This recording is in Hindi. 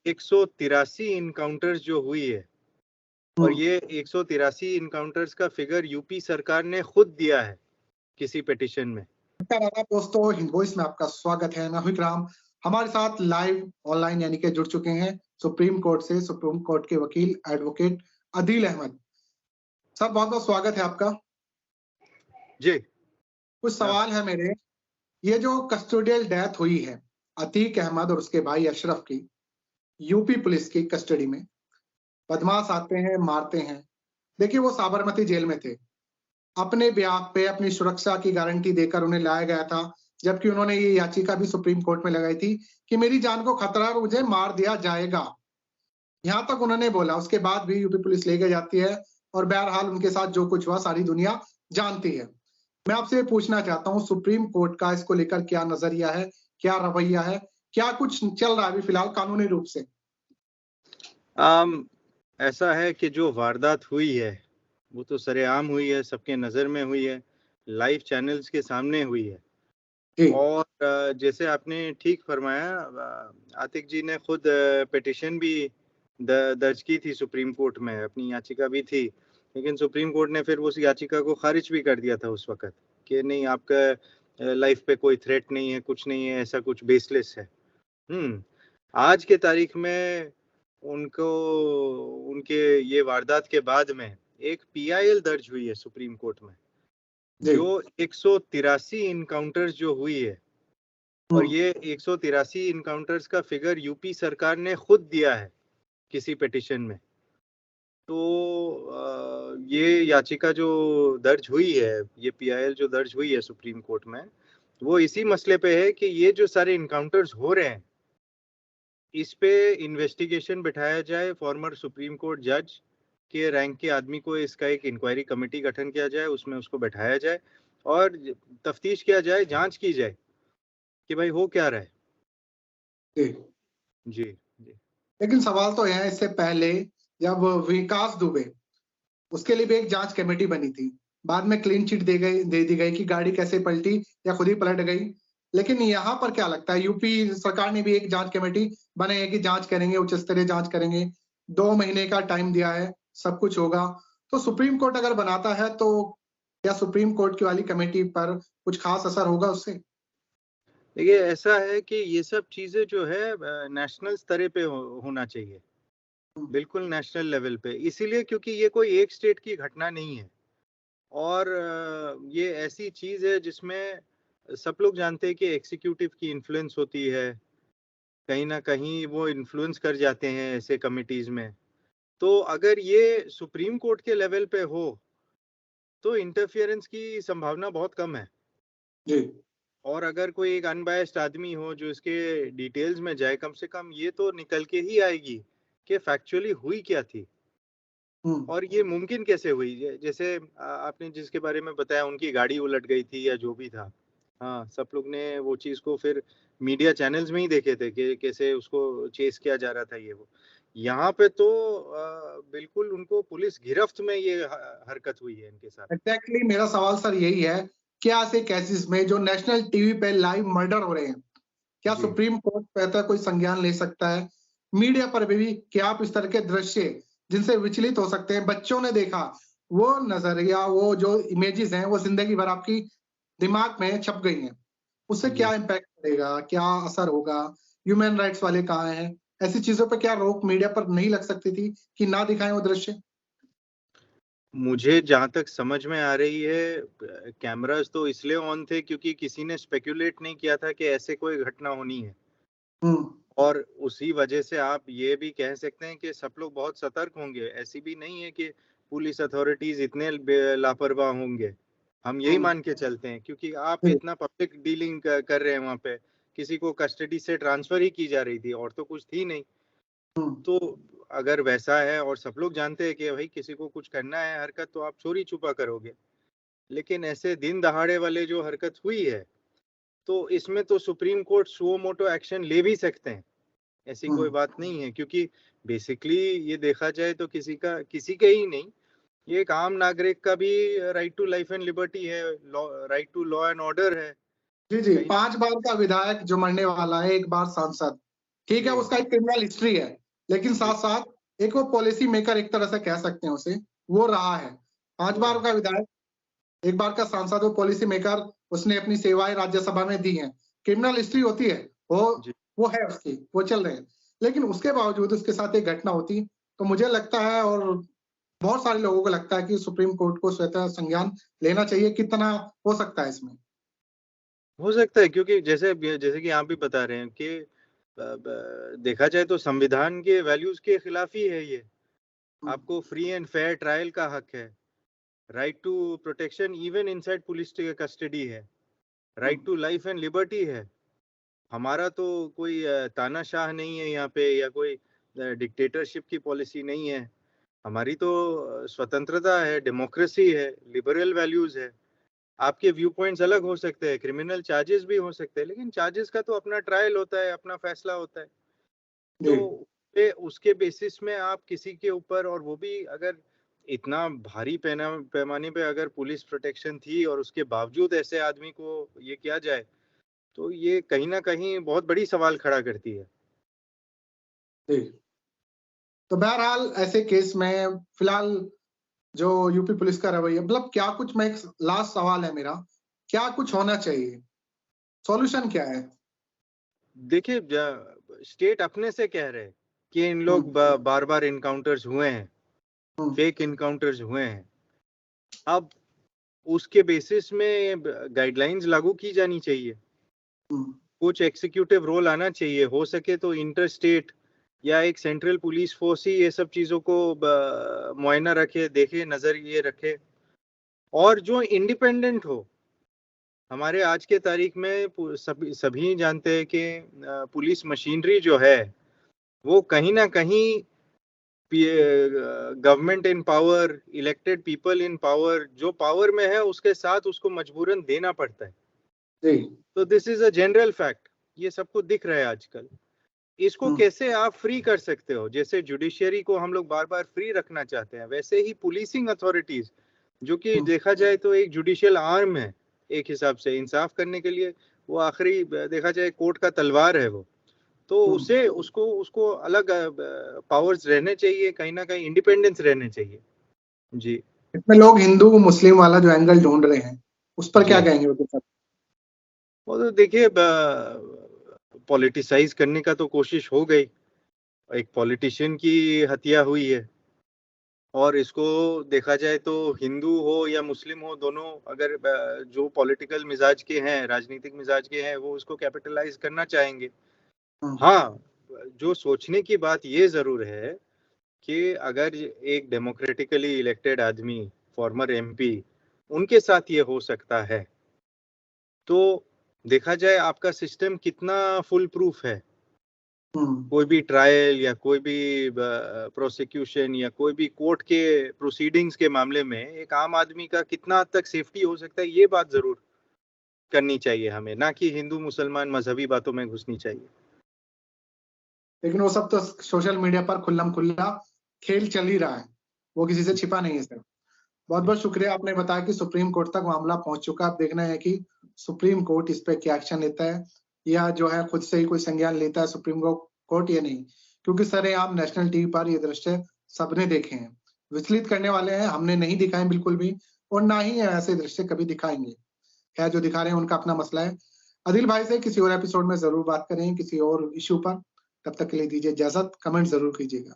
183 इनकाउंटर्स जो हुई है, और ये 183 इनकाउंटर्स का फिगर यूपी सरकार ने खुद दिया है किसी पिटीशन में। दोस्तों, हिंदवॉइस में आपका स्वागत है। मैं हूं इकराम। हमारे साथ लाइव ऑनलाइन यानी कि जुड़ चुके हैं सुप्रीम कोर्ट से सुप्रीम कोर्ट के वकील एडवोकेट अदील अहमद। सर, बहुत बहुत स्वागत है आपका जी। कुछ सवाल है मेरे। ये जो कस्टोडियल डेथ हुई है अतीक अहमद और उसके भाई अशरफ की, यूपी पुलिस की कस्टडी में, बदमाश आते हैं, मारते हैं। देखिए, वो साबरमती जेल में थे, अपने ब्याह पे अपनी सुरक्षा की गारंटी देकर उन्हें लाया गया था, जबकि उन्होंने ये याचिका भी सुप्रीम कोर्ट में लगाई थी कि मेरी जान को खतरा है और मुझे मार दिया जाएगा। यहाँ तक उन्होंने बोला। उसके बाद भी यूपी पुलिस लेके जाती है और बहरहाल उनके साथ जो कुछ हुआ सारी दुनिया जानती है। मैं आपसे पूछना चाहता हूँ, सुप्रीम कोर्ट का इसको लेकर क्या नजरिया है, क्या रवैया है, क्या कुछ चल रहा है अभी फिलहाल कानूनी रूप से? ऐसा है कि जो वारदात हुई है वो तो सरेआम हुई है, सबके नजर में हुई है, लाइव चैनल्स के सामने हुई है। और जैसे आपने ठीक फरमाया, आतिक जी ने खुद पिटीशन भी दर्ज की थी सुप्रीम कोर्ट में, अपनी याचिका भी थी, लेकिन सुप्रीम कोर्ट ने फिर उस याचिका को खारिज भी कर दिया था उस वक्त कि नहीं, आपका लाइफ पे कोई थ्रेट नहीं है, कुछ नहीं है, ऐसा कुछ बेसलेस है। आज के तारीख में उनको उनके ये वारदात के बाद में एक पीआईएल दर्ज हुई है सुप्रीम कोर्ट में, जो 183 इनकाउंटर्स जो हुई है, और ये 183 इनकाउंटर्स का फिगर यूपी सरकार ने खुद दिया है किसी पिटीशन में। तो ये याचिका जो दर्ज हुई है, ये पीआईएल जो दर्ज हुई है सुप्रीम कोर्ट में, वो इसी मसले पे है कि ये जो सारे इनकाउंटर्स हो रहे हैं, इस पे इन्वेस्टिगेशन बिठाया जाए, फॉर्मर सुप्रीम कोर्ट जज के रैंक के आदमी को इसका एक इंक्वायरी कमेटी गठन किया जाए, उसमें उसको बैठाया जाए और तफ्तीश किया जाए, जांच की जाए कि भाई हो क्या रहा है। जी जी। लेकिन सवाल तो है, इससे पहले जब विकास दुबे, उसके लिए भी एक जांच कमेटी बनी थी, बाद में क्लीन चिट दे दी गई कि गाड़ी कैसे पलटी या खुद ही पलट गई। लेकिन यहाँ पर क्या लगता है, यूपी सरकार ने भी एक जांच कमेटी बनाई है कि जांच करेंगे, उच्च स्तरीय जांच करेंगे, 2 महीने का टाइम दिया है, सब कुछ होगा। तो सुप्रीम कोर्ट अगर बनाता है तो क्या सुप्रीम कोर्ट की वाली कमेटी पर कुछ खास असर होगा उससे? देखिए, ऐसा है कि ये सब चीजें जो है नेशनल स्तर पे होना चाहिए, बिल्कुल नेशनल लेवल पे, इसीलिए क्योंकि ये कोई एक स्टेट की घटना नहीं है, और ये ऐसी चीज है जिसमें सब लोग जानते हैं कि एग्जीक्यूटिव की इन्फ्लुएंस होती है, कहीं ना कहीं वो इन्फ्लुएंस कर जाते हैं ऐसे कमिटीज में। तो अगर ये सुप्रीम कोर्ट के लेवल पे हो तो इंटरफियरेंस की संभावना बहुत कम है। जी। और अगर कोई एक अनबायस्ड आदमी हो जो इसके डिटेल्स में जाए, कम से कम ये तो निकल के ही आएगी कि फैक्चुअली हुई क्या थी और ये मुमकिन कैसे हुई। जैसे आपने जिसके बारे में बताया, उनकी गाड़ी उलट गई थी या जो भी था, हाँ, सब लोग ने वो चीज को फिर मीडिया चैनल्स में ही देखे थे कि कैसे उसको चेस किया जा रहा था। ये वो यहाँ पे तो बिल्कुल उनको पुलिस गिरफ्त में ये हरकत हुई है इनके साथ। एग्जैक्टली मेरा सवाल सर यही है, क्या ऐसे केसेस में जो नेशनल टीवी पे लाइव मर्डर हो रहे हैं, क्या सुप्रीम कोर्ट बेहतर कोई संज्ञान ले सकता है? मीडिया पर भी क्या आप इस तरह के दृश्य जिनसे विचलित हो सकते हैं, बच्चों ने देखा, वो नजरिया, वो जो इमेजेस हैं, वो जिंदगी भर आपकी दिमाग में छप गई हैं, उससे क्या इम्पैक्ट पड़ेगा, क्या असर होगा? ह्यूमन राइट्स वाले कहाँ हैं? ऐसी चीजों पर क्या रोक मीडिया पर नहीं लग सकती थी कि ना दिखाएं वो दृश्य? मुझे जहां तक समझ में आ रही है, कैमरास तो इसलिए ऑन थे क्योंकि किसी ने स्पेक्युलेट नहीं किया था कि ऐसे कोई घटना होनी है, और उसी वजह से आप ये भी कह सकते हैं कि सब लोग बहुत सतर्क होंगे। ऐसी भी नहीं है कि पुलिस अथॉरिटीज इतने लापरवाह होंगे, हम यही मान के चलते हैं, क्योंकि आप इतना पब्लिक डीलिंग कर रहे हैं वहां पे, किसी को कस्टडी से ट्रांसफर ही की जा रही थी और तो कुछ थी नहीं। तो अगर वैसा है और सब लोग जानते हैं कि भाई किसी को कुछ करना है हरकत, तो आप चोरी छुपा करोगे। लेकिन ऐसे दिन दहाड़े वाले जो हरकत हुई है, तो इसमें तो supreme court suo motu action ले भी सकते हैं, ऐसी कोई बात नहीं है, क्योंकि बेसिकली ये देखा जाए तो किसी का ही नहीं, ये एक आम नागरिक का भी right to life and liberty है, right to law and order है। जी जी, 5 बार का विधायक जो मरने वाला है, 1 बार सांसद, ठीक है, उसका एक क्रिमिनल हिस्ट्री है, लेकिन साथ साथ एक वो पॉलिसी मेकर एक तरह से कह सकते हैं उसे, वो रहा है 5 बार का विधायक, 1 बार का सांसद, वो पॉलिसी मेकर, उसने अपनी सेवाएं राज्यसभा में दी हैं, क्रिमिनल हिस्ट्री होती है, वो है उसकी, वो चल रहे हैं। लेकिन उसके बावजूद उसके साथ एक घटना होती तो मुझे लगता है और बहुत सारे लोगों को लगता है कि सुप्रीम कोर्ट को स्वतः संज्ञान लेना चाहिए। कितना हो सकता है इसमें? हो सकता है, क्योंकि जैसे कि आप भी बता रहे हैं कि देखा जाए तो संविधान के वैल्यूज के खिलाफ ही है ये। आपको फ्री एंड फेयर ट्रायल का हक है, right to protection even inside police custody है, right to life and liberty है। हमारा तो कोई तानाशाह नहीं है यहाँ पे, या कोई डिक्टेटरशिप की पॉलिसी नहीं है। हमारी तो स्वतंत्रता है, डेमोक्रेसी है, लिबरल वैल्यूज है। आपके व्यू पॉइंट्स अलग हो सकते हैं, क्रिमिनल चार्जेस भी हो सकते हैं, लेकिन चार्जेस का तो अपना ट्रायल होता है, अपना फैसला होता है। तो उसके बेसिस में आप किसी के ऊपर, और वो भी अगर इतना भारी पैमाने पे अगर पुलिस प्रोटेक्शन थी और उसके बावजूद ऐसे आदमी को ये किया जाए, तो ये कहीं ना कहीं बहुत बड़ी सवाल खड़ा करती है। तो बहरहाल ऐसे केस में फिलहाल जो यूपी पुलिस का रवैया, मतलब क्या कुछ, मैं एक लास्ट सवाल है मेरा, क्या कुछ होना चाहिए, सॉल्यूशन क्या है? देखिए, स्टेट अपने से कह रहे कि इन लोग बार बार इनकाउंटर्स हुए हैं, फेक इनकाउंटर्स हुए हैं। अब उसके बेसिस में गाइडलाइंस लागू की जानी चाहिए, कुछ एग्जीक्यूटिव रोल आना चाहिए, हो सके तो इंटर स्टेट या एक सेंट्रल पुलिस फोर्स ही ये सब चीजों को मुआयना रखे, देखे, नजर ये रखे, और जो इंडिपेंडेंट हो। हमारे आज के तारीख में सभी जानते हैं कि पुलिस मशीनरी जो है वो कहीं ना कहीं government in power, elected people in power, जो पावर में है उसके साथ उसको मजबूरन देना पड़ता है। तो this is a general fact, ये सबको दिख रहा है आजकल। इसको कैसे आप फ्री कर सकते हो? जैसे जुडिशियरी को हम लोग बार बार फ्री रखना चाहते हैं, वैसे ही पुलिसिंग अथॉरिटीज, जो कि देखा जाए तो एक जुडिशियल आर्म है एक हिसाब से, इंसाफ करने के लिए वो आखिरी देखा जाए कोर्ट का तलवार है वो, तो उसे उसको अलग पावर्स रहने चाहिए, कहीं ना कहीं इंडिपेंडेंस रहने चाहिए। जी, इसमें लोग हिंदू मुस्लिम वाला जो एंगल ढूंढ रहे हैं, उस पर क्या कहेंगे? वो तो देखिए, पॉलिटिसाइज करने का तो कोशिश हो गई, एक पॉलिटिशियन की हत्या हुई है, और इसको देखा जाए तो हिंदू हो या मुस्लिम हो, दोनों अगर जो पॉलिटिकल मिजाज के हैं, राजनीतिक मिजाज के हैं, वो उसको कैपिटलाइज करना चाहेंगे। हाँ, जो सोचने की बात ये जरूर है कि अगर एक डेमोक्रेटिकली इलेक्टेड आदमी, फॉर्मर एमपी, उनके साथ ये हो सकता है, तो देखा जाए आपका सिस्टम कितना फुल प्रूफ है। कोई भी ट्रायल या कोई भी प्रोसिक्यूशन या कोई भी कोर्ट के प्रोसीडिंग्स के मामले में एक आम आदमी का कितना हद तक सेफ्टी हो सकता है, ये बात जरूर करनी चाहिए हमें, ना कि हिंदू मुसलमान मजहबी बातों में घुसनी चाहिए। लेकिन वो सब तो सोशल मीडिया पर खुल्लम खुल्ला खेल चल ही रहा है, वो किसी से छिपा नहीं है सर। बहुत बहुत शुक्रिया, आपने बताया कि सुप्रीम कोर्ट तक मामला पहुंच चुका। अब देखना है कि सुप्रीम कोर्ट इस पे क्या एक्शन लेता है, या जो है खुद से ही कोई संज्ञान लेता है सुप्रीम कोर्ट या नहीं, क्योंकि सरेआम नेशनल टीवी पर ये दृश्य सबने देखे हैं, विचलित करने वाले हैं, हमने नहीं दिखाए बिल्कुल भी, और ना ही ऐसे दृश्य कभी दिखाएंगे। खैर, जो दिखा रहे हैं उनका अपना मसला है। आदिल भाई से किसी और एपिसोड में जरूर बात करें किसी और इश्यू पर, तब तक के लिए दीजिए इजाजत, कमेंट जरूर कीजिएगा।